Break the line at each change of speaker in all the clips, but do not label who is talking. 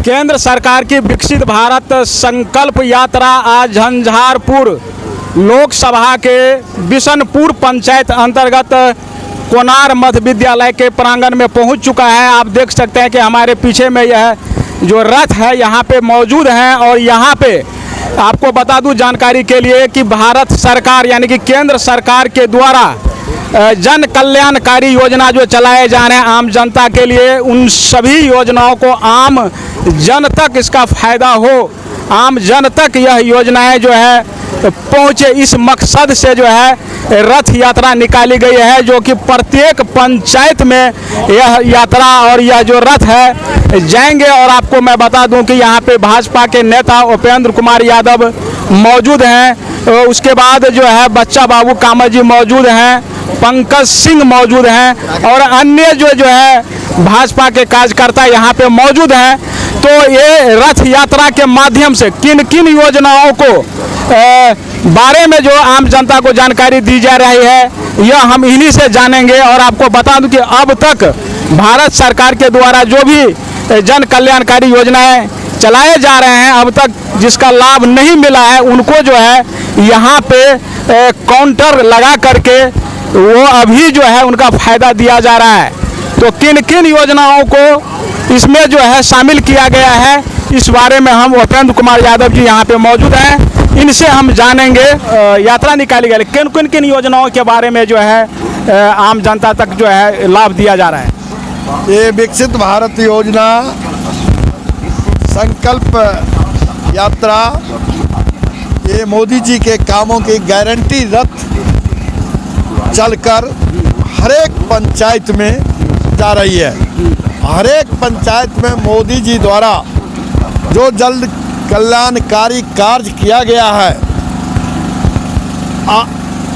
केंद्र सरकार की विकसित भारत संकल्प यात्रा आज झंझारपुर लोकसभा के बिशनपुर पंचायत अंतर्गत कोनार मध्य विद्यालय के प्रांगण में पहुंच चुका है। आप देख सकते हैं कि हमारे पीछे में यह जो रथ है यहाँ पे मौजूद हैं और यहाँ पे आपको बता दूं जानकारी के लिए कि भारत सरकार यानी कि केंद्र सरकार के द्वारा जन कल्याणकारी योजना जो चलाए जा रहे हैं आम जनता के लिए, उन सभी योजनाओं को आम जन तक इसका फ़ायदा हो, आम जन तक यह योजनाएं जो है पहुँचे, इस मकसद से जो है रथ यात्रा निकाली गई है, जो कि प्रत्येक पंचायत में यह यात्रा और यह जो रथ है जाएंगे। और आपको मैं बता दूं कि यहाँ पे भाजपा के नेता उपेंद्र कुमार यादव मौजूद हैं, उसके बाद जो है बच्चा बाबू कामत जी मौजूद हैं, पंकज सिंह मौजूद हैं और अन्य जो है भाजपा के कार्यकर्ता यहाँ पे मौजूद हैं। तो ये रथ यात्रा के माध्यम से किन किन योजनाओं को बारे में जो आम जनता को जानकारी दी जा रही है यह हम इन्हीं से जानेंगे। और आपको बता दूं कि अब तक भारत सरकार के द्वारा जो भी जन कल्याणकारी योजनाएं चलाए जा रहे हैं, अब तक जिसका लाभ नहीं मिला है उनको जो है यहाँ पे काउंटर लगा करके वो अभी जो है उनका फ़ायदा दिया जा रहा है। तो किन किन योजनाओं को इसमें जो है शामिल किया गया है, इस बारे में हम उपेंद्र कुमार यादव जी यहाँ पे मौजूद हैं, इनसे हम जानेंगे। यात्रा निकाली गई, किन किन योजनाओं के बारे में जो है आम जनता तक जो है लाभ दिया जा रहा है।
ये विकसित भारत योजना संकल्प यात्रा, ये मोदी जी के कामों की गारंटी रथ चलकर हर एक पंचायत में जा रही है। हर एक पंचायत में मोदी जी द्वारा जो जल्द कल्याणकारी कार्य किया गया है,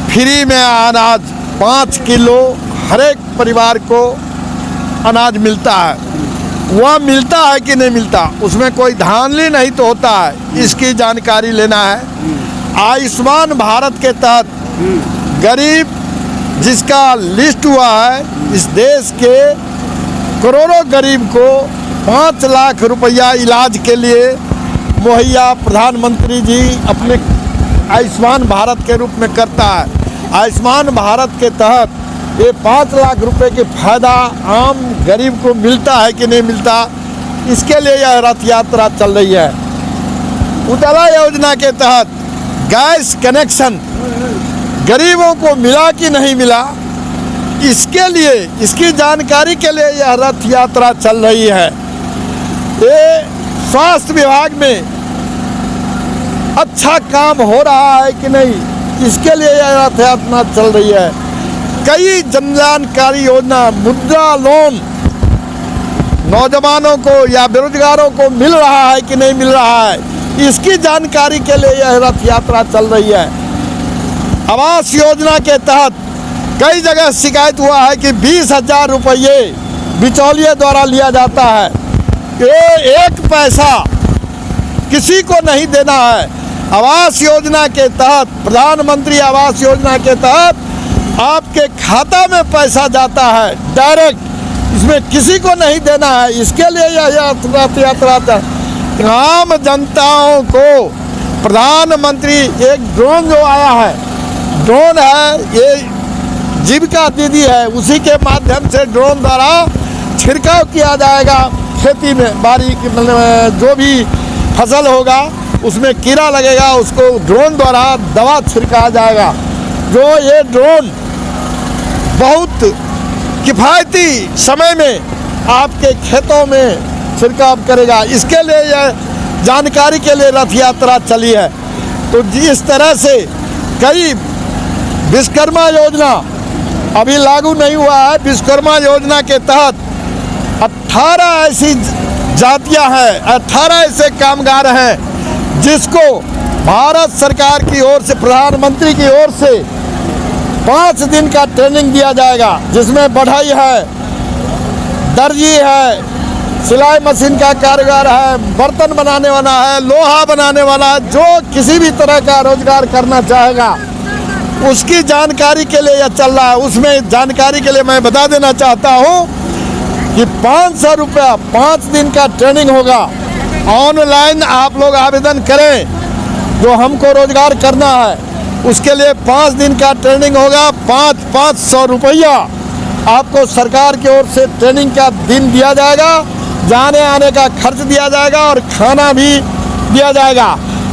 फ्री में अनाज 5 किलो हर एक परिवार को अनाज मिलता है। वह मिलता है कि नहीं मिलता, उसमें कोई धांधली नहीं तो होता है, इसकी जानकारी लेना है। आयुष्मान भारत के तहत गरीब जिसका लिस्ट हुआ है, इस देश के करोड़ों गरीब को 5 लाख रुपया इलाज के लिए मुहैया प्रधानमंत्री जी अपने आयुष्मान भारत के रूप में करता है। आयुष्मान भारत के तहत ये 5 लाख रुपए के फायदा आम गरीब को मिलता है कि नहीं मिलता, इसके लिए यह रथ यात्रा चल रही है। उजाला योजना के तहत गैस कनेक्शन गरीबों को मिला कि नहीं मिला, इसके लिए इसकी जानकारी के लिए यह रथ यात्रा चल रही है। ये स्वास्थ्य विभाग में अच्छा काम हो रहा है कि नहीं, इसके लिए यह रथ यात्रा चल रही है। कई जन कल्याणकारी योजना, मुद्रा लोन नौजवानों को या बेरोजगारों को मिल रहा है कि नहीं मिल रहा है, इसकी जानकारी के लिए यह रथ यात्रा चल रही है। आवास योजना के तहत कई जगह शिकायत हुआ है कि 20,000 रुपये बिचौलिए द्वारा लिया जाता है, ये 1 पैसा किसी को नहीं देना है। आवास योजना के तहत, प्रधानमंत्री आवास योजना के तहत आपके खाता में पैसा जाता है डायरेक्ट, इसमें किसी को नहीं देना है। इसके लिए यह रथ यात्रा आम जनताओं को प्रधानमंत्री एक ड्रोन जो आया है, ड्रोन है, ये जीविका दीदी है, उसी के माध्यम से ड्रोन द्वारा छिड़काव किया जाएगा खेती में। बारी जो भी फसल होगा उसमें कीड़ा लगेगा, उसको ड्रोन द्वारा दवा छिड़काया जाएगा। जो ये ड्रोन बहुत किफ़ायती समय में आपके खेतों में छिड़काव करेगा, इसके लिए यह जानकारी के लिए रथ यात्रा चली है। तो इस तरह से कई विश्वकर्मा योजना अभी लागू नहीं हुआ है। विश्वकर्मा योजना के तहत 18 ऐसी जातियां हैं, 18 ऐसे कामगार हैं जिसको भारत सरकार की ओर से, प्रधानमंत्री की ओर से 5 दिन का ट्रेनिंग दिया जाएगा, जिसमें बढ़ई है, दर्जी है, सिलाई मशीन का कारीगर है, बर्तन बनाने वाला है, लोहा बनाने वाला, जो किसी भी तरह का रोजगार करना चाहेगा उसकी जानकारी के लिए यह चल रहा है। उसमें जानकारी के लिए मैं बता देना चाहता हूँ कि 500 रुपया 5 दिन का ट्रेनिंग होगा, ऑनलाइन आप लोग आवेदन करें। जो हमको रोजगार करना है उसके लिए 5 दिन का ट्रेनिंग होगा। 500 रुपया आपको सरकार की ओर से ट्रेनिंग का दिन दिया जाएगा, जाने आने का खर्च दिया जाएगा और खाना भी दिया जाएगा।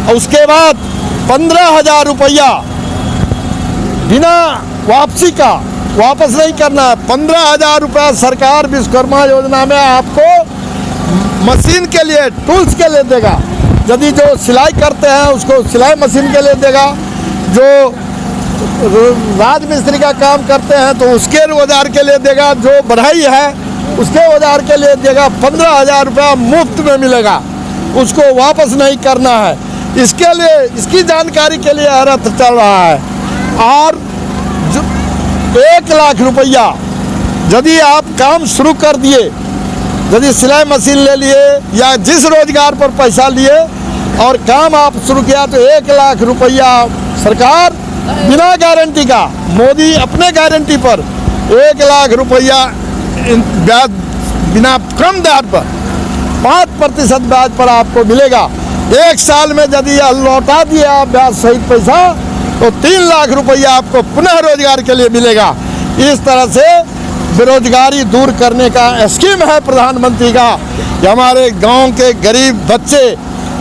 और उसके बाद 15,000 रुपया बिना वापसी का, वापस नहीं करना है। 15,000 रुपया सरकार विश्वकर्मा योजना में आपको मशीन के लिए, टूल्स के लिए देगा। यदि जो सिलाई करते हैं उसको सिलाई मशीन के लिए देगा, जो राजमिस्त्री का काम करते हैं तो उसके औजार के लिए देगा, जो बढ़ई है उसके औजार के लिए देगा। 15,000 रुपया मुफ्त में मिलेगा, उसको वापस नहीं करना है। इसके लिए, इसकी जानकारी के लिए रथ चल रहा है। और 1 लाख रुपया यदि आप काम शुरू कर दिए, यदि सिलाई मशीन ले लिए या जिस रोजगार पर पैसा लिए और काम आप शुरू किया तो 1 लाख रुपया सरकार बिना गारंटी का, मोदी अपने गारंटी पर 1 लाख रुपया ब्याज बिना कम दर पर 5% ब्याज पर आपको मिलेगा। 1 साल में यदि लौटा दिया आप ब्याज सहित पैसा तो 3 लाख रुपया आपको पुनः रोजगार के लिए मिलेगा। इस तरह से बेरोजगारी दूर करने का स्कीम है प्रधानमंत्री का कि हमारे गांव के गरीब बच्चे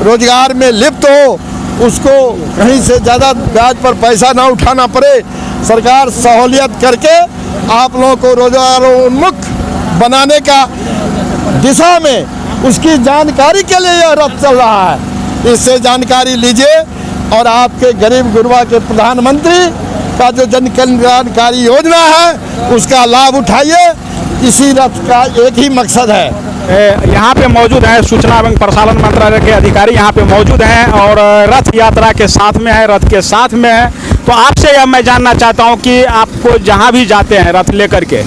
रोजगार में लिप्त हो, उसको कहीं से ज़्यादा ब्याज पर पैसा ना उठाना पड़े। सरकार सहूलियत करके आप लोगों को रोजगारोन्मुख बनाने का दिशा में उसकी जानकारी के लिए यह रथ चल रहा है। इससे जानकारी लीजिए और आपके गरीब गुरबा के प्रधानमंत्री का जो जन कल्याणकारी योजना है उसका लाभ उठाइए। इसी रथ का एक ही मकसद है।
यहाँ पे मौजूद है सूचना एवं प्रसारण मंत्रालय के अधिकारी यहाँ पे मौजूद हैं और रथ यात्रा के साथ में है, रथ के साथ में है। तो आपसे यह मैं जानना चाहता हूँ कि आपको जहाँ भी जाते हैं रथ लेकर के,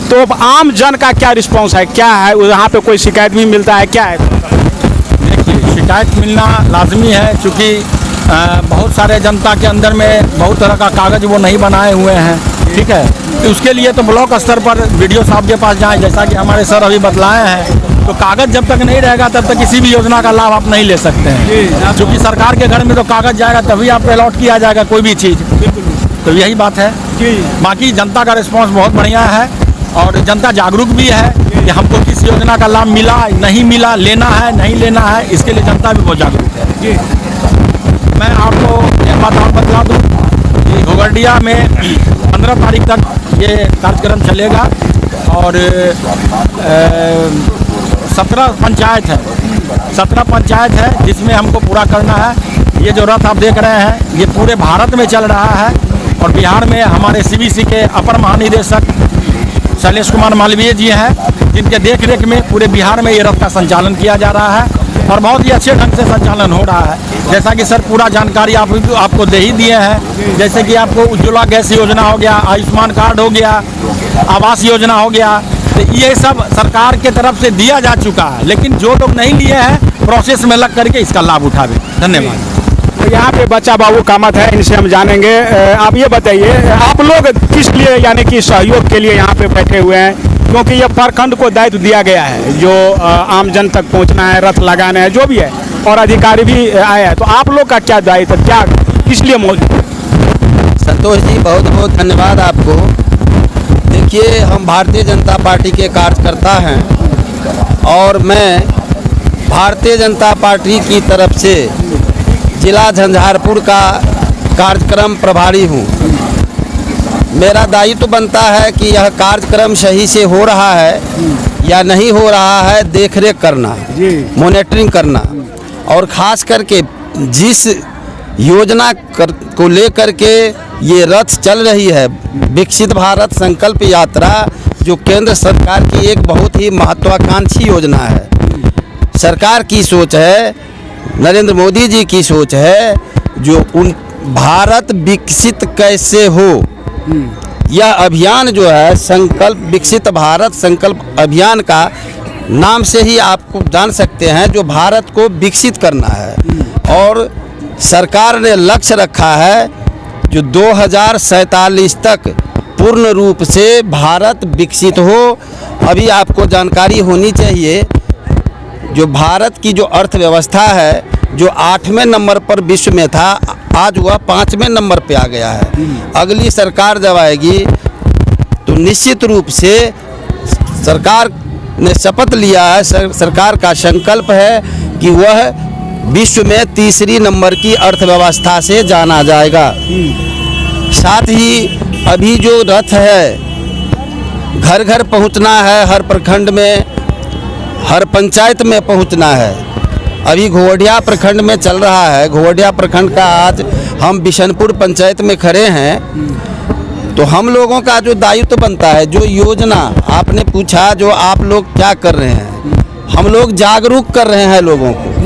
तो आम जन का क्या रिस्पॉन्स है, क्या है यहाँ पे? कोई शिकायत भी मिलता है, क्या है?
देखिए, शिकायत मिलना लाजमी है, चूँकि बहुत सारे जनता के अंदर में बहुत तरह का कागज़ वो नहीं बनाए हुए हैं, ठीक है। तो उसके लिए तो ब्लॉक स्तर पर वीडियो साहब के पास जाएं, जैसा कि हमारे सर अभी बतलाए हैं। तो कागज़ जब तक नहीं रहेगा तब तक किसी भी योजना का लाभ आप नहीं ले सकते हैं, क्योंकि सरकार के घर में तो कागज़ जाएगा तभी आपको अलॉट किया जाएगा कोई भी चीज़। तो यही बात है। बाकी जनता का रिस्पॉन्स बहुत बढ़िया है और जनता जागरूक भी है कि हमको किस योजना का लाभ मिला, नहीं मिला, लेना है नहीं लेना है, इसके लिए जनता भी बहुत जागरूक है। मैं आपको एक बात और बतला दूँ कि घोघरडिया में 15 तारीख तक ये कार्यक्रम चलेगा और 17 पंचायत है, 17 पंचायत है जिसमें हमको पूरा करना है। ये जो रथ आप देख रहे हैं ये पूरे भारत में चल रहा है और बिहार में हमारे CBC के अपर महानिदेशक शैलेश कुमार मालवीय जी हैं, जिनके देख रेख में पूरे बिहार में ये रथ का संचालन किया जा रहा है और बहुत ही अच्छे ढंग से संचालन हो रहा है। जैसा कि सर पूरा जानकारी आपको दे ही दिए हैं, जैसे कि आपको उज्ज्वला गैस योजना हो गया, आयुष्मान कार्ड हो गया, आवास योजना हो गया, तो ये सब सरकार के तरफ से दिया जा चुका है। लेकिन जो लोग नहीं लिए हैं प्रोसेस में लग करके इसका लाभ उठावे। धन्यवाद।
तो यहाँ पे बच्चा बाबू कामत है, इनसे हम जानेंगे। आप ये बताइए, आप लोग किस लिए यानी कि सहयोग के लिए यहाँ पे बैठे हुए हैं? क्योंकि ये प्रखंड को दायित्व दिया गया है जो आम जन तक पहुँचना है, रथ लगाना है, जो भी है, और अधिकारी भी आए हैं। तो आप लोग का क्या दायित्व, क्या किस लिए मौजूद?
संतोष जी, बहुत बहुत धन्यवाद आपको। देखिए, हम भारतीय जनता पार्टी के कार्यकर्ता हैं और मैं भारतीय जनता पार्टी की तरफ से जिला झंझारपुर का कार्यक्रम प्रभारी हूँ। मेरा दायित्व बनता है कि यह कार्यक्रम सही से हो रहा है या नहीं हो रहा है देखरेख करना, मॉनिटरिंग करना, और ख़ास करके जिस योजना को लेकर के ये रथ चल रही है, विकसित भारत संकल्प यात्रा, जो केंद्र सरकार की एक बहुत ही महत्वाकांक्षी योजना है। सरकार की सोच है, नरेंद्र मोदी जी की सोच है, जो उन भारत विकसित कैसे हो, यह अभियान जो है संकल्प विकसित भारत संकल्प अभियान का नाम से ही आपको जान सकते हैं, जो भारत को विकसित करना है। और सरकार ने लक्ष्य रखा है जो 2047 तक पूर्ण रूप से भारत विकसित हो। अभी आपको जानकारी होनी चाहिए, जो भारत की जो अर्थव्यवस्था है, जो 8वें नंबर पर विश्व में था, आज वह 5वें नंबर पे आ गया है। अगली सरकार जब आएगी तो निश्चित रूप से सरकार ने शपथ लिया है, सरकार का संकल्प है कि वह विश्व में तीसरी नंबर की अर्थव्यवस्था से जाना जाएगा। साथ ही अभी जो रथ है, घर घर पहुंचना है, हर प्रखंड में, हर पंचायत में पहुंचना है। अभी घोवडिया प्रखंड में चल रहा है। घोवडिया प्रखंड का आज हम बिशनपुर पंचायत में खड़े हैं। तो हम लोगों का जो दायित्व बनता है, जो योजना आपने पूछा, जो आप लोग क्या कर रहे हैं, हम लोग जागरूक कर रहे हैं लोगों को।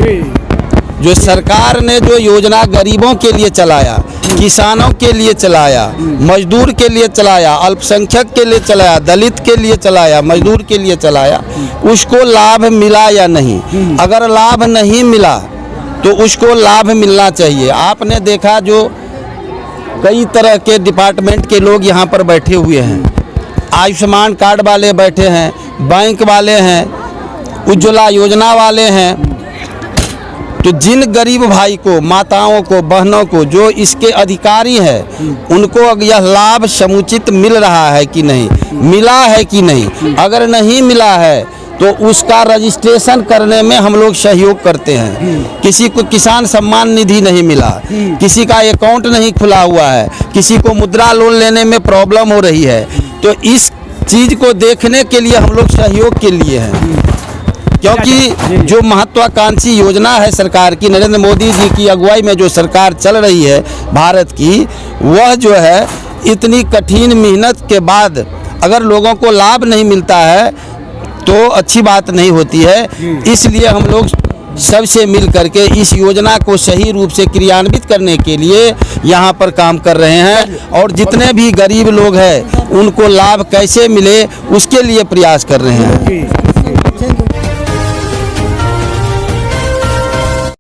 जो सरकार ने जो योजना गरीबों के लिए चलाया, किसानों के लिए चलाया, मजदूर के लिए चलाया, अल्पसंख्यक के लिए चलाया, दलित के लिए चलाया, मजदूर के लिए चलाया, उसको लाभ मिला या नहीं? अगर लाभ नहीं मिला तो उसको लाभ मिलना चाहिए। आपने देखा जो कई तरह के डिपार्टमेंट के लोग यहाँ पर बैठे हुए हैं। आयुष्मान कार्ड वाले बैठे हैं, बैंक वाले हैं, उज्ज्वला योजना वाले हैं। तो जिन गरीब भाई को, माताओं को, बहनों को जो इसके अधिकारी हैं, उनको अब यह लाभ समुचित मिल रहा है कि नहीं, मिला है कि नहीं? अगर नहीं मिला है तो उसका रजिस्ट्रेशन करने में हम लोग सहयोग करते हैं। किसी को किसान सम्मान निधि नहीं मिला, किसी का अकाउंट नहीं खुला हुआ है, किसी को मुद्रा लोन लेने में प्रॉब्लम हो रही है, तो इस चीज़ को देखने के लिए हम लोग सहयोग के लिए हैं। क्योंकि जो महत्वाकांक्षी योजना है सरकार की, नरेंद्र मोदी जी की अगुवाई में जो सरकार चल रही है भारत की, वह जो है इतनी कठिन मेहनत के बाद अगर लोगों को लाभ नहीं मिलता है तो अच्छी बात नहीं होती है। इसलिए हम लोग सबसे मिल करके इस योजना को सही रूप से क्रियान्वित करने के लिए यहाँ पर काम कर रहे हैं, और जितने भी गरीब लोग हैं उनको लाभ कैसे मिले उसके लिए प्रयास कर रहे हैं।